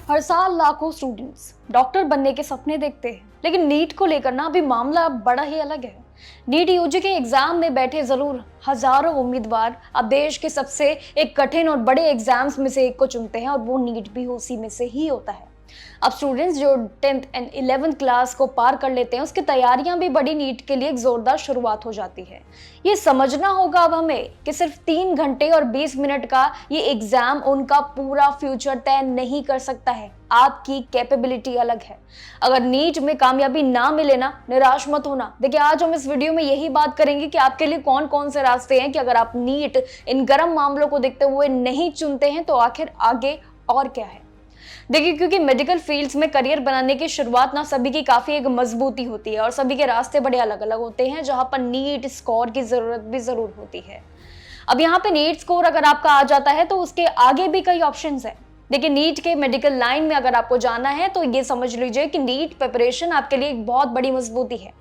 हर साल लाखों students doctor बनने के सपने देखते हैं, लेकिन नीट को लेकर ना अभी मामला बड़ा ही अलग है। नीट यूजी के एग्जाम में बैठे जरूर हजारों उम्मीदवार अब देश के सबसे एक कठिन और बड़े एग्जाम्स में से एक को चुनते हैं और वो नीट भी उसी में से ही होता है। अब स्टूडेंट्स जो 10th एंड 11th क्लास को पार कर लेते हैं, उसकी तैयारियां भी बड़ी नीट के लिए एक जोरदार शुरुआत हो जाती है। ये समझना होगा अब हमें कि सिर्फ 3 घंटे और 20 मिनट का ये एग्जाम उनका पूरा फ्यूचर तय नहीं कर सकता है। आपकी कैपेबिलिटी अलग है। अगर नीट में कामयाबी ना मिले ना, निराश मत होना। देखिए, आज हम इस वीडियो में यही बात करेंगे कि आपके लिए कौन कौन से रास्ते हैं कि अगर आप नीट इन गर्म मामलों को देखते हुए नहीं चुनते हैं तो आखिर आगे और क्या है। देखिए, क्योंकि मेडिकल फील्ड्स में करियर बनाने की शुरुआत ना सभी की काफी एक मजबूती होती है और सभी के रास्ते बड़े अलग अलग होते हैं, जहां पर नीट स्कोर की जरूरत भी जरूर होती है। अब यहाँ पे नीट स्कोर अगर आपका आ जाता है तो उसके आगे भी कई ऑप्शंस हैं। देखिए, नीट के मेडिकल लाइन में अगर आपको जाना है तो ये समझ लीजिए कि नीट प्रिपरेशन आपके लिए एक बहुत बड़ी मजबूती है।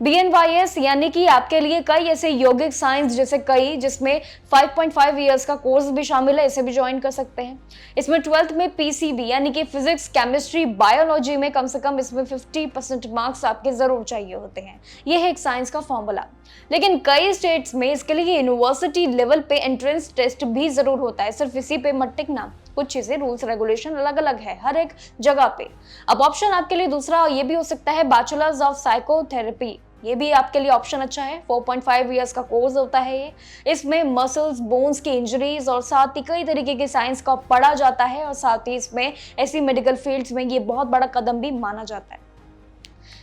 BNYS यानी कि आपके लिए कई ऐसे यौगिक साइंस जैसे कई जिसमें 5.5 इयर्स का कोर्स भी शामिल है, इसे भी ज्वाइन कर सकते हैं। इसमें 12th में PCB यानी कि फिजिक्स, केमिस्ट्री, बायोलॉजी में कम से कम इसमें 50% मार्क्स आपके जरूर चाहिए होते हैं। यह है एक साइंस का फॉर्मूला। लेकिन कई स्टेट्स में इसके लिए यूनिवर्सिटी लेवल पे एंट्रेंस टेस्ट भी जरूर होता है। सिर्फ इसी पे मत टिकना, कुछ चीजें रूल्स रेगुलेशन अलग अलग है हर एक जगह पे। अब ऑप्शन आपके लिए दूसरा ये भी हो सकता है बैचलर्स ऑफ साइकोथेरेपी। ये भी आपके लिए ऑप्शन अच्छा है। 4.5 इयर्स का कोर्स होता है ये। इसमें मसल्स, बोन्स की इंजरीज और साथ ही कई तरीके की साइंस का पढ़ा जाता है और साथ ही इसमें ऐसी मेडिकल फील्ड्स में ये बहुत बड़ा कदम भी माना जाता है।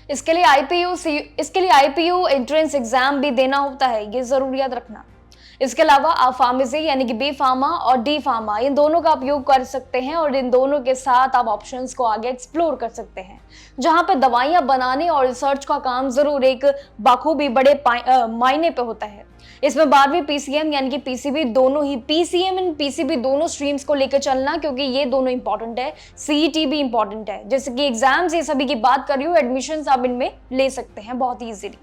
इसके लिए IPU एंट्रेंस एग्जाम भी देना होता है, ये जरूर याद रखना। इसके अलावा आप फार्मेसी यानी कि B फार्मा और D फार्मा इन दोनों का उपयोग कर सकते हैं और इन दोनों के साथ आप ऑप्शंस को आगे एक्सप्लोर कर सकते हैं, जहां पे दवाइयां बनाने और रिसर्च का काम जरूर एक बाखूबी बड़े मायने पे होता है। इसमें 12वीं PCM यानी कि PCB दोनों ही PCM एंड PCB दोनों स्ट्रीम्स को लेकर चलना, क्योंकि ये दोनों इंपॉर्टेंट है। CET भी इंपॉर्टेंट है। जैसे कि एग्जाम्स ये सभी की बात कर रही हूँ, एडमिशन आप इनमें ले सकते हैं बहुत ईजिली।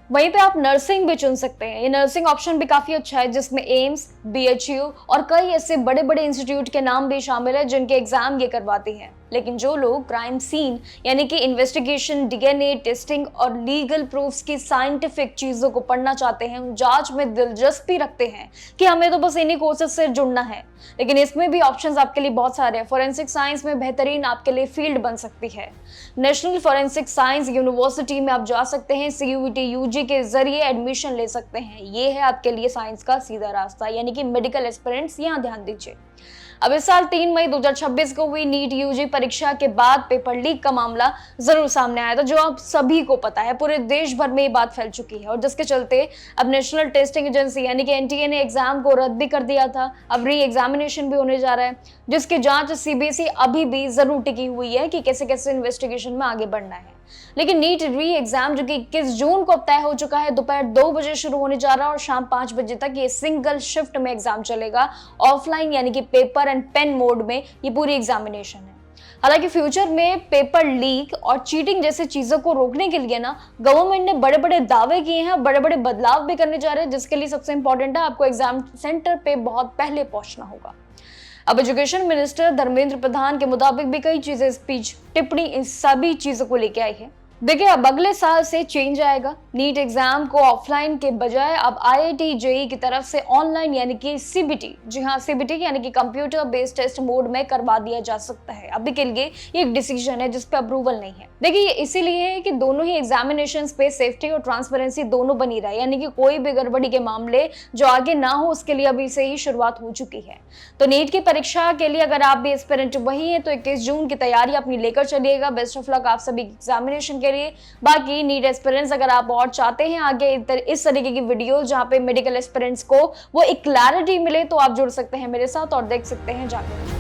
वहीं पे आप नर्सिंग भी चुन सकते हैं। ये नर्सिंग ऑप्शन भी काफी अच्छा है, जिसमें एम्स, BHU और कई ऐसे बड़े बड़े इंस्टीट्यूट के नाम भी शामिल है जिनके एग्जाम ये करवाती हैं। लेकिन जो लोग क्राइम सीन यानी कि इन्वेस्टिगेशन, DNA टेस्टिंग और लीगल प्रूफ्स की साइंटिफिक चीजों को पढ़ना चाहते हैं, जांच में दिलचस्पी रखते हैं कि हमें तो बस इन्हीं कोर्सेस से जुड़ना है, लेकिन इसमें भी ऑप्शंस आपके लिए बहुत सारे हैं। फोरेंसिक साइंस में बेहतरीन आपके लिए फील्ड बन सकती है। नेशनल फोरेंसिक साइंस यूनिवर्सिटी में आप जा सकते हैं। CUET UG के जरिए एडमिशन ले सकते हैं। ये है आपके लिए साइंस का सीधा रास्ता, यानी कि मेडिकल एस्पिरेंट्स यहाँ ध्यान दीजिए। अब इस साल 3 मई 2026 को हुई नीट UG परीक्षा के बाद पेपर लीक का मामला जरूर सामने आया था, जो आप सभी को पता है। पूरे देश भर में ये बात फैल चुकी है और जिसके चलते अब नेशनल टेस्टिंग एजेंसी यानी कि NTA ने एग्जाम को रद्द भी कर दिया था। अब री एग्जामिनेशन भी होने जा रहा है, जिसकी जांच CBSE अभी भी जरूर टिकी हुई है कि कैसे कैसे इन्वेस्टिगेशन में आगे बढ़ना है। लेकिन नीट री एग्जाम जो कि 21 जून को तय हो चुका है, दोपहर 2 बजे शुरू होने जा रहा है और शाम 5 बजे तक ये सिंगल शिफ्ट में एग्जाम चलेगा। ऑफलाइन यानी कि पेपर एंड पेन मोड में ये पूरी एग्जामिनेशन है। हालांकि फ्यूचर में पेपर लीक और चीटिंग जैसी चीजों को रोकने के लिए ना गवर्नमेंट ने बड़े बड़े दावे किए हैं, बड़े बड़े बदलाव भी करने जा रहे हैं, जिसके लिए सबसे इंपॉर्टेंट है आपको एग्जाम सेंटर पे बहुत पहले पहुंचना होगा। अब एजुकेशन मिनिस्टर धर्मेंद्र प्रधान के मुताबिक भी कई चीजें, स्पीच, टिप्पणी, इन सभी चीजों को लेके आई है। देखिए, अब अगले साल से चेंज आएगा। नीट एग्जाम को ऑफलाइन के बजाय अब IIT JEE की तरफ से ऑनलाइन यानी कि CBT, जी हाँ CBT यानी कि कंप्यूटर बेस्ड टेस्ट मोड में करवा दिया जा सकता है। अभी के लिए ये एक डिसीजन है जिस पे अप्रूवल नहीं है। देखिए, ये इसीलिए है कि दोनों ही एग्जामिनेशन पे सेफ्टी और ट्रांसपेरेंसी दोनों बनी रहे, यानी कि कोई भी गड़बड़ी के मामले जो आगे ना हो, उसके लिए अभी से ही शुरुआत हो चुकी है। तो नीट की परीक्षा के लिए अगर आप भी एस्पिरेंट वही है तो 21 जून की तैयारी अपनी लेकर चलिएगा। बेस्ट ऑफ लक आप सभी एग्जामिनेशन के लिए। बाकी नीट एस्पिरेंट्स अगर आप और चाहते हैं आगे इस तरीके की वीडियो जहां पे मेडिकल एस्पिरेंट्स को वो एक क्लैरिटी मिले, तो आप जुड़ सकते हैं मेरे साथ और देख सकते हैं जाकर।